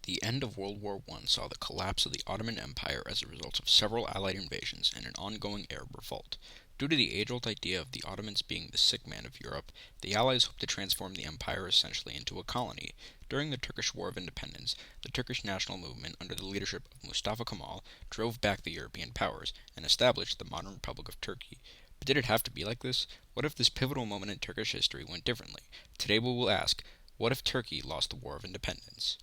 The end of World War I saw the collapse of the Ottoman Empire as a result of several Allied invasions and an ongoing Arab revolt. Due to the age-old idea of the Ottomans being the sick man of Europe, the Allies hoped to transform the empire essentially into a colony. During the Turkish War of Independence, the Turkish national movement under the leadership of Mustafa Kemal drove back the European powers and established the modern Republic of Turkey. But did it have to be like this? What if this pivotal moment in Turkish history went differently? Today we will ask, what if Turkey lost the War of Independence?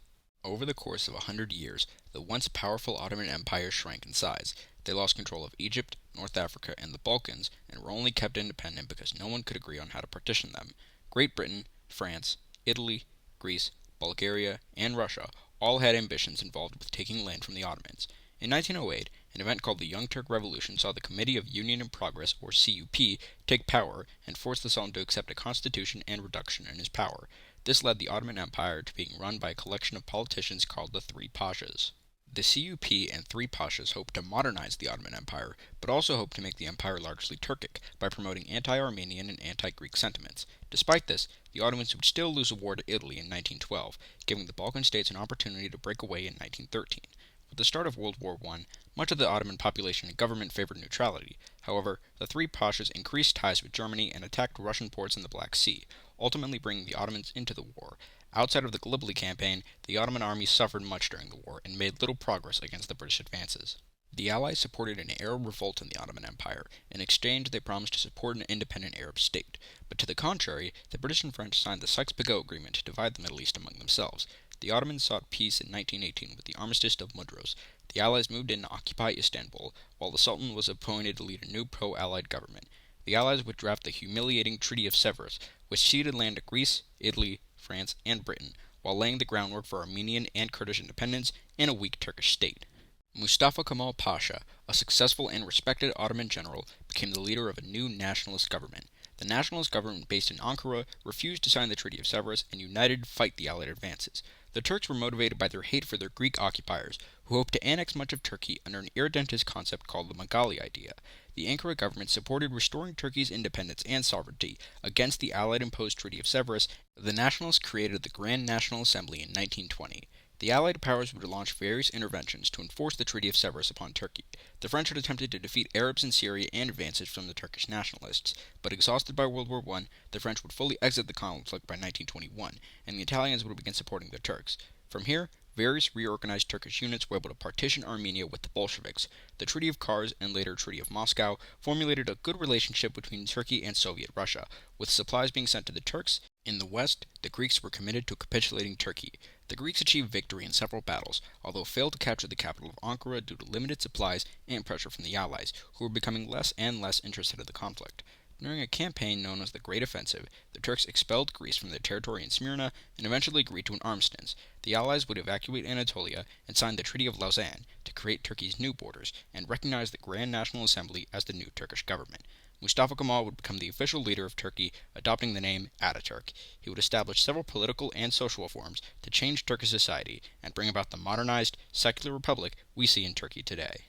Over the course of 100 years, the once powerful Ottoman Empire shrank in size. They lost control of Egypt, North Africa, and the Balkans, and were only kept independent because no one could agree on how to partition them. Great Britain, France, Italy, Greece, Bulgaria, and Russia all had ambitions involved with taking land from the Ottomans. In 1908, an event called the Young Turk Revolution saw the Committee of Union and Progress, or CUP, take power and force the Sultan to accept a constitution and reduction in his power. This led the Ottoman Empire to being run by a collection of politicians called the Three Pashas. The CUP and Three Pashas hoped to modernize the Ottoman Empire, but also hoped to make the empire largely Turkic by promoting anti-Armenian and anti-Greek sentiments. Despite this, the Ottomans would still lose a war to Italy in 1912, giving the Balkan states an opportunity to break away in 1913. With the start of World War I, much of the Ottoman population and government favored neutrality. However, the Three Pashas increased ties with Germany and attacked Russian ports in the Black Sea, ultimately bringing the Ottomans into the war. Outside of the Gallipoli campaign, the Ottoman army suffered much during the war and made little progress against the British advances. The Allies supported an Arab revolt in the Ottoman Empire. In exchange, they promised to support an independent Arab state. But to the contrary, the British and French signed the Sykes-Picot Agreement to divide the Middle East among themselves. The Ottomans sought peace in 1918 with the Armistice of Mudros. The Allies moved in to occupy Istanbul, while the Sultan was appointed to lead a new pro-Allied government. The Allies would draft the humiliating Treaty of Sevres, which ceded land to Greece, Italy, France, and Britain, while laying the groundwork for Armenian and Kurdish independence and a weak Turkish state. Mustafa Kemal Pasha, a successful and respected Ottoman general, became the leader of a new nationalist government. The nationalist government based in Ankara refused to sign the Treaty of Sevres and united to fight the Allied advances. The Turks were motivated by their hate for their Greek occupiers, who hoped to annex much of Turkey under an irredentist concept called the Magali idea. The Ankara government supported restoring Turkey's independence and sovereignty against the Allied-imposed Treaty of Sevres. The nationalists created the Grand National Assembly in 1920. The Allied powers would launch various interventions to enforce the Treaty of Sevres upon Turkey. The French had attempted to defeat Arabs in Syria and advances from the Turkish nationalists, but exhausted by World War I, the French would fully exit the conflict by 1921, and the Italians would begin supporting the Turks. From here, various reorganized Turkish units were able to partition Armenia with the Bolsheviks. The Treaty of Kars and later Treaty of Moscow formulated a good relationship between Turkey and Soviet Russia, with supplies being sent to the Turks. In the west, the Greeks were committed to capitulating Turkey. The Greeks achieved victory in several battles, although failed to capture the capital of Ankara due to limited supplies and pressure from the Allies, who were becoming less and less interested in the conflict. During a campaign known as the Great Offensive, the Turks expelled Greece from their territory in Smyrna and eventually agreed to an armistice. The Allies would evacuate Anatolia and sign the Treaty of Lausanne to create Turkey's new borders and recognize the Grand National Assembly as the new Turkish government. Mustafa Kemal would become the official leader of Turkey, adopting the name Ataturk. He would establish several political and social reforms to change Turkish society and bring about the modernized, secular republic we see in Turkey today.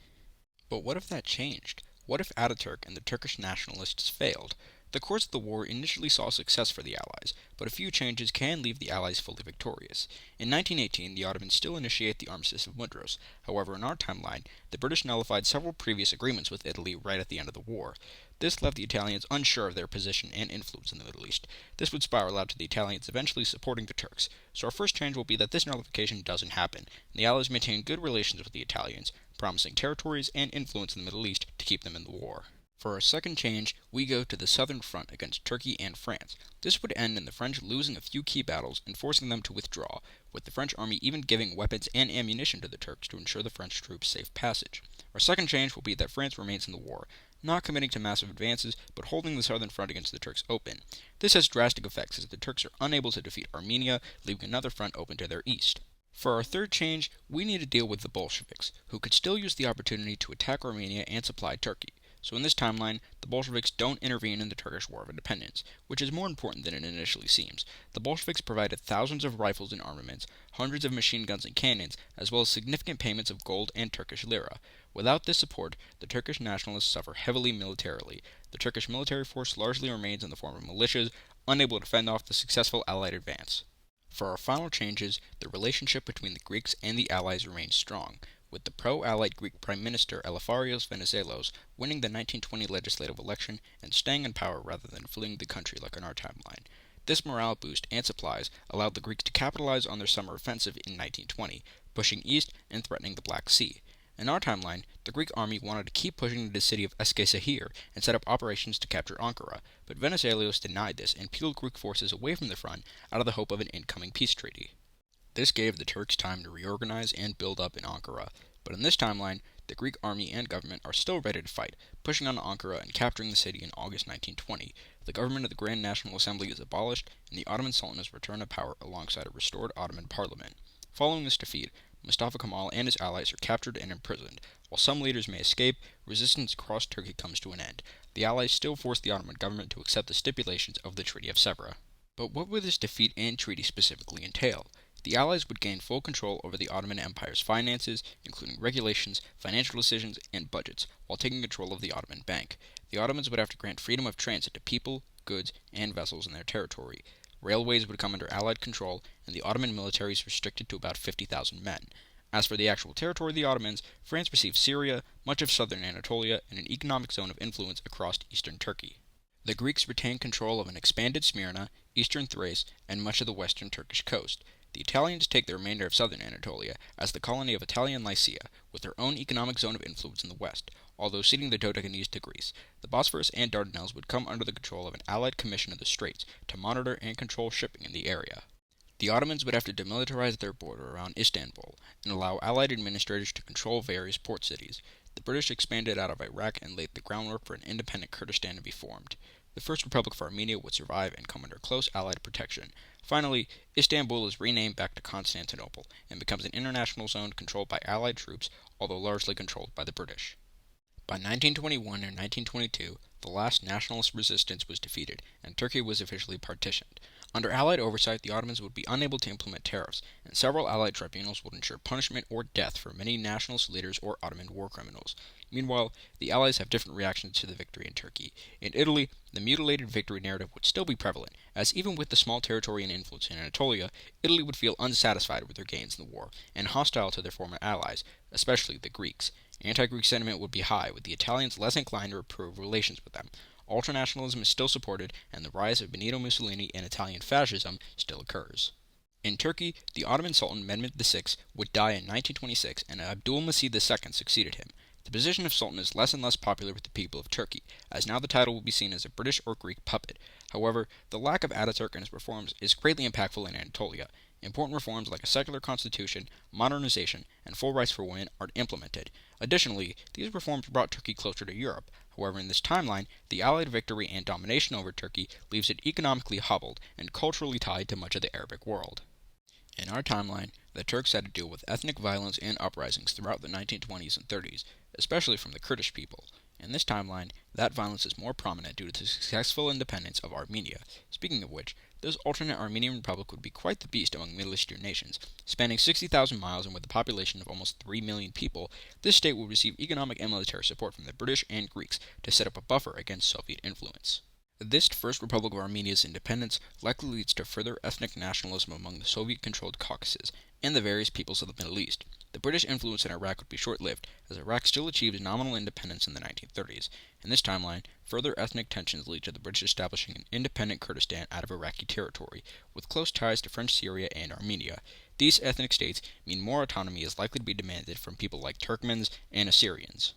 But what if that changed? What if Ataturk and the Turkish nationalists failed? The course of the war initially saw success for the Allies, but a few changes can leave the Allies fully victorious. In 1918, the Ottomans still initiate the Armistice of Mudros. However, in our timeline, the British nullified several previous agreements with Italy right at the end of the war. This left the Italians unsure of their position and influence in the Middle East. This would spiral out to the Italians eventually supporting the Turks. So our first change will be that this nullification doesn't happen, and the Allies maintain good relations with the Italians, promising territories and influence in the Middle East to keep them in the war. For our second change, we go to the southern front against Turkey and France. This would end in the French losing a few key battles and forcing them to withdraw, with the French army even giving weapons and ammunition to the Turks to ensure the French troops' safe passage. Our second change will be that France remains in the war, not committing to massive advances, but holding the southern front against the Turks open. This has drastic effects as the Turks are unable to defeat Armenia, leaving another front open to their east. For our third change, we need to deal with the Bolsheviks, who could still use the opportunity to attack Armenia and supply Turkey. So in this timeline, the Bolsheviks don't intervene in the Turkish War of Independence, which is more important than it initially seems. The Bolsheviks provided thousands of rifles and armaments, hundreds of machine guns and cannons, as well as significant payments of gold and Turkish lira. Without this support, the Turkish nationalists suffer heavily militarily. The Turkish military force largely remains in the form of militias, unable to fend off the successful Allied advance. For our final changes, the relationship between the Greeks and the Allies remained strong, with the pro-Allied Greek Prime Minister Eleftherios Venizelos winning the 1920 legislative election and staying in power rather than fleeing the country like on our timeline. This morale boost and supplies allowed the Greeks to capitalize on their summer offensive in 1920, pushing east and threatening the Black Sea. In our timeline, the Greek army wanted to keep pushing to the city of Eskişehir and set up operations to capture Ankara, but Venizelos denied this and peeled Greek forces away from the front out of the hope of an incoming peace treaty. This gave the Turks time to reorganize and build up in Ankara, but in this timeline, the Greek army and government are still ready to fight, pushing on Ankara and capturing the city in August 1920. The government of the Grand National Assembly is abolished, and the Ottoman Sultan is returned to power alongside a restored Ottoman parliament. Following this defeat, Mustafa Kemal and his allies are captured and imprisoned. While some leaders may escape, resistance across Turkey comes to an end. The Allies still force the Ottoman government to accept the stipulations of the Treaty of Sevres. But what would this defeat and treaty specifically entail? The Allies would gain full control over the Ottoman Empire's finances, including regulations, financial decisions, and budgets, while taking control of the Ottoman Bank. The Ottomans would have to grant freedom of transit to people, goods, and vessels in their territory. Railways would come under Allied control, and the Ottoman military is restricted to about 50,000 men. As for the actual territory of the Ottomans, France received Syria, much of southern Anatolia, and an economic zone of influence across eastern Turkey. The Greeks retained control of an expanded Smyrna, eastern Thrace, and much of the western Turkish coast. The Italians take the remainder of southern Anatolia as the colony of Italian Lycia, with their own economic zone of influence in the west, although ceding the Dodecanese to Greece. The Bosphorus and Dardanelles would come under the control of an Allied Commission of the Straits to monitor and control shipping in the area. The Ottomans would have to demilitarize their border around Istanbul and allow Allied administrators to control various port cities. The British expanded out of Iraq and laid the groundwork for an independent Kurdistan to be formed. The First Republic of Armenia would survive and come under close Allied protection. Finally, Istanbul is renamed back to Constantinople and becomes an international zone controlled by Allied troops, although largely controlled by the British. By 1921 and 1922, the last nationalist resistance was defeated, and Turkey was officially partitioned. Under Allied oversight, the Ottomans would be unable to implement tariffs, and several Allied tribunals would ensure punishment or death for many nationalist leaders or Ottoman war criminals. Meanwhile, the Allies have different reactions to the victory in Turkey. In Italy, the mutilated victory narrative would still be prevalent, as even with the small territory and influence in Anatolia, Italy would feel unsatisfied with their gains in the war, and hostile to their former allies, especially the Greeks. Anti-Greek sentiment would be high, with the Italians less inclined to improve relations with them. Ultranationalism is still supported, and the rise of Benito Mussolini and Italian fascism still occurs. In Turkey, the Ottoman Sultan Mehmed VI would die in 1926, and Abdülmecid II succeeded him. The position of Sultan is less and less popular with the people of Turkey, as now the title will be seen as a British or Greek puppet. However, the lack of Ataturk and his reforms is greatly impactful in Anatolia. Important reforms like a secular constitution, modernization, and full rights for women are implemented. Additionally, these reforms brought Turkey closer to Europe. However, in this timeline, the Allied victory and domination over Turkey leaves it economically hobbled and culturally tied to much of the Arabic world. In our timeline, the Turks had to deal with ethnic violence and uprisings throughout the 1920s and 30s, especially from the Kurdish people. In this timeline, that violence is more prominent due to the successful independence of Armenia. Speaking of which, this alternate Armenian Republic would be quite the beast among Middle Eastern nations. Spanning 60,000 miles and with a population of almost 3 million people, this state would receive economic and military support from the British and Greeks to set up a buffer against Soviet influence. This First Republic of Armenia's independence likely leads to further ethnic nationalism among the Soviet-controlled Caucasus and the various peoples of the Middle East. The British influence in Iraq would be short-lived, as Iraq still achieved nominal independence in the 1930s. In this timeline, further ethnic tensions lead to the British establishing an independent Kurdistan out of Iraqi territory, with close ties to French Syria and Armenia. These ethnic states mean more autonomy is likely to be demanded from people like Turkmens and Assyrians.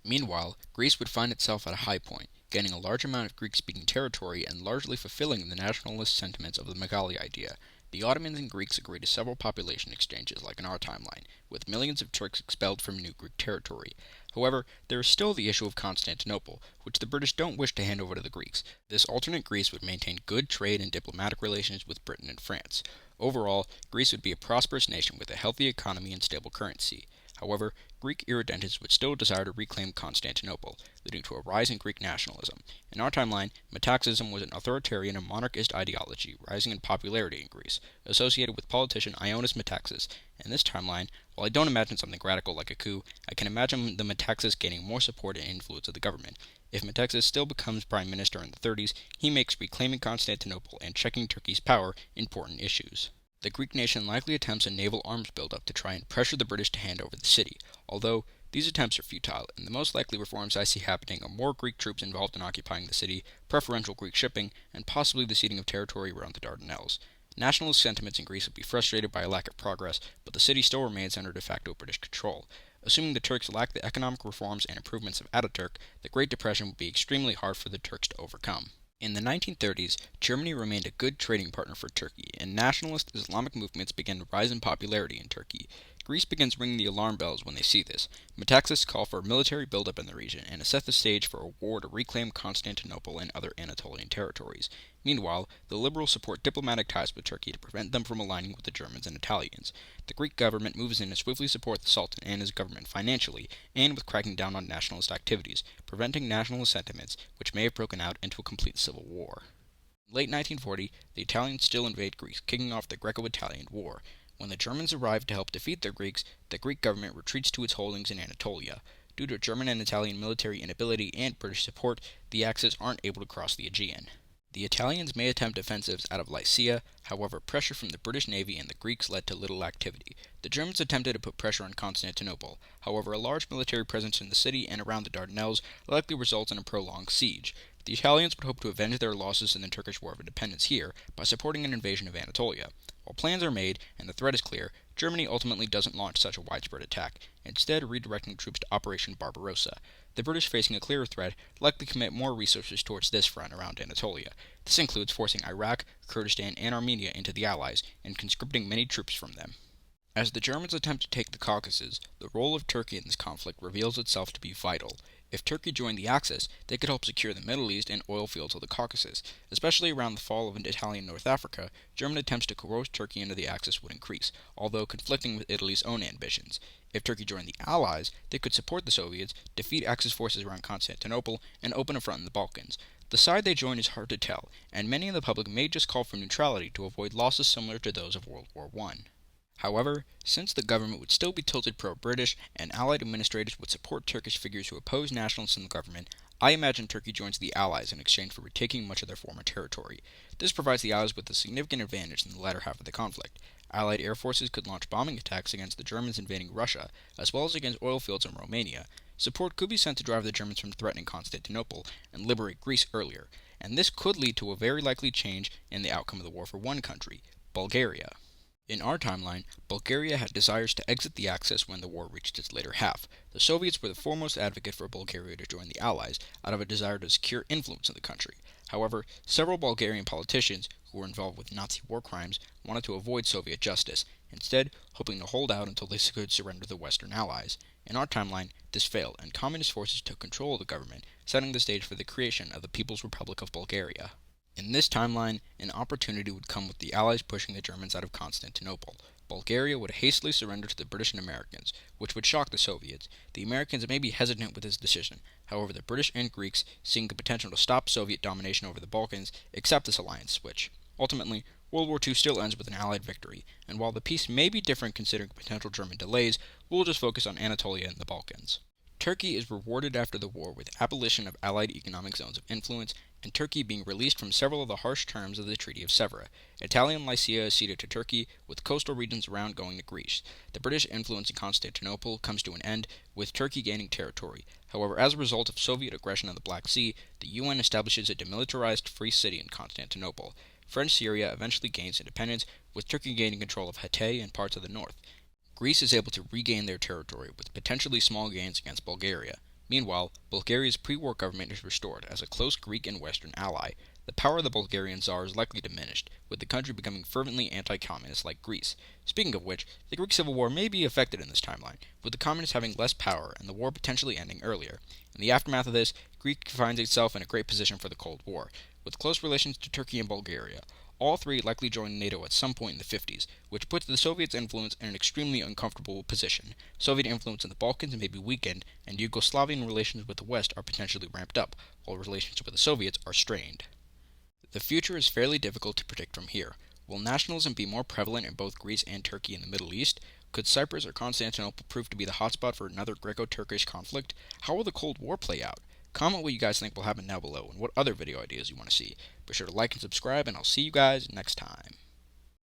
Meanwhile, Greece would find itself at a high point, gaining a large amount of Greek-speaking territory and largely fulfilling the nationalist sentiments of the Megali idea. The Ottomans and Greeks agreed to several population exchanges like in our timeline, with millions of Turks expelled from new Greek territory. However, there is still the issue of Constantinople, which the British don't wish to hand over to the Greeks. This alternate Greece would maintain good trade and diplomatic relations with Britain and France. Overall, Greece would be a prosperous nation with a healthy economy and stable currency. However, Greek irredentists would still desire to reclaim Constantinople, leading to a rise in Greek nationalism. In our timeline, Metaxism was an authoritarian and monarchist ideology rising in popularity in Greece, associated with politician Ioannis Metaxas. In this timeline, while I don't imagine something radical like a coup, I can imagine the Metaxas gaining more support and influence of the government. If Metaxas still becomes prime minister in the 30s, he makes reclaiming Constantinople and checking Turkey's power important issues. The Greek nation likely attempts a naval arms buildup to try and pressure the British to hand over the city, although these attempts are futile, and the most likely reforms I see happening are more Greek troops involved in occupying the city, preferential Greek shipping, and possibly the ceding of territory around the Dardanelles. Nationalist sentiments in Greece would be frustrated by a lack of progress, but the city still remains under de facto British control. Assuming the Turks lack the economic reforms and improvements of Ataturk, the Great Depression would be extremely hard for the Turks to overcome. In the 1930s, Germany remained a good trading partner for Turkey, and nationalist Islamic movements began to rise in popularity in Turkey. Greece begins ringing the alarm bells when they see this. Metaxas call for a military buildup in the region and to set the stage for a war to reclaim Constantinople and other Anatolian territories. Meanwhile, the liberals support diplomatic ties with Turkey to prevent them from aligning with the Germans and Italians. The Greek government moves in to swiftly support the Sultan and his government financially, and with cracking down on nationalist activities, preventing nationalist sentiments, which may have broken out into a complete civil war. In late 1940, the Italians still invade Greece, kicking off the Greco-Italian War. When the Germans arrive to help defeat their Greeks, the Greek government retreats to its holdings in Anatolia. Due to German and Italian military inability and British support, the Axis aren't able to cross the Aegean. The Italians may attempt offensives out of Lycia, however pressure from the British Navy and the Greeks led to little activity. The Germans attempted to put pressure on Constantinople, however a large military presence in the city and around the Dardanelles likely results in a prolonged siege. The Italians would hope to avenge their losses in the Turkish War of Independence here by supporting an invasion of Anatolia. While plans are made and the threat is clear, Germany ultimately doesn't launch such a widespread attack, instead redirecting troops to Operation Barbarossa. The British, facing a clearer threat, likely commit more resources towards this front around Anatolia. This includes forcing Iraq, Kurdistan, and Armenia into the Allies, and conscripting many troops from them. As the Germans attempt to take the Caucasus, the role of Turkey in this conflict reveals itself to be vital. If Turkey joined the Axis, they could help secure the Middle East and oil fields of the Caucasus. Especially around the fall of Italian North Africa, German attempts to coerce Turkey into the Axis would increase, although conflicting with Italy's own ambitions. If Turkey joined the Allies, they could support the Soviets, defeat Axis forces around Constantinople, and open a front in the Balkans. The side they join is hard to tell, and many in the public may just call for neutrality to avoid losses similar to those of World War I. However, since the government would still be tilted pro-British and Allied administrators would support Turkish figures who oppose nationalists in the government, I imagine Turkey joins the Allies in exchange for retaking much of their former territory. This provides the Allies with a significant advantage in the latter half of the conflict. Allied air forces could launch bombing attacks against the Germans invading Russia, as well as against oil fields in Romania. Support could be sent to drive the Germans from threatening Constantinople and liberate Greece earlier, and this could lead to a very likely change in the outcome of the war for one country, Bulgaria. In our timeline, Bulgaria had desires to exit the Axis when the war reached its later half. The Soviets were the foremost advocate for Bulgaria to join the Allies, out of a desire to secure influence in the country. However, several Bulgarian politicians, who were involved with Nazi war crimes, wanted to avoid Soviet justice, instead hoping to hold out until they could surrender the Western Allies. In our timeline, this failed, and communist forces took control of the government, setting the stage for the creation of the People's Republic of Bulgaria. In this timeline, an opportunity would come with the Allies pushing the Germans out of Constantinople. Bulgaria would hastily surrender to the British and Americans, which would shock the Soviets. The Americans may be hesitant with this decision. However, the British and Greeks, seeing the potential to stop Soviet domination over the Balkans, accept this alliance switch. Ultimately, World War II still ends with an Allied victory, and while the peace may be different considering potential German delays, we'll just focus on Anatolia and the Balkans. Turkey is rewarded after the war with abolition of Allied economic zones of influence, and Turkey being released from several of the harsh terms of the Treaty of Sevres. Italian Lycia is ceded to Turkey, with coastal regions around going to Greece. The British influence in Constantinople comes to an end, with Turkey gaining territory. However, as a result of Soviet aggression on the Black Sea, the UN establishes a demilitarized free city in Constantinople. French Syria eventually gains independence, with Turkey gaining control of Hatay and parts of the north. Greece is able to regain their territory, with potentially small gains against Bulgaria. Meanwhile, Bulgaria's pre-war government is restored as a close Greek and Western ally. The power of the Bulgarian Tsar is likely diminished, with the country becoming fervently anti-communist like Greece. Speaking of which, the Greek Civil War may be affected in this timeline, with the communists having less power and the war potentially ending earlier. In the aftermath of this, Greece finds itself in a great position for the Cold War, with close relations to Turkey and Bulgaria. All three likely joined NATO at some point in the 50s, which puts the Soviets' influence in an extremely uncomfortable position. Soviet influence in the Balkans may be weakened, and Yugoslavian relations with the West are potentially ramped up, while relations with the Soviets are strained. The future is fairly difficult to predict from here. Will nationalism be more prevalent in both Greece and Turkey in the Middle East? Could Cyprus or Constantinople prove to be the hotspot for another Greco-Turkish conflict? How will the Cold War play out? Comment what you guys think will happen down below and what other video ideas you want to see. Be sure to like and subscribe, and I'll see you guys next time.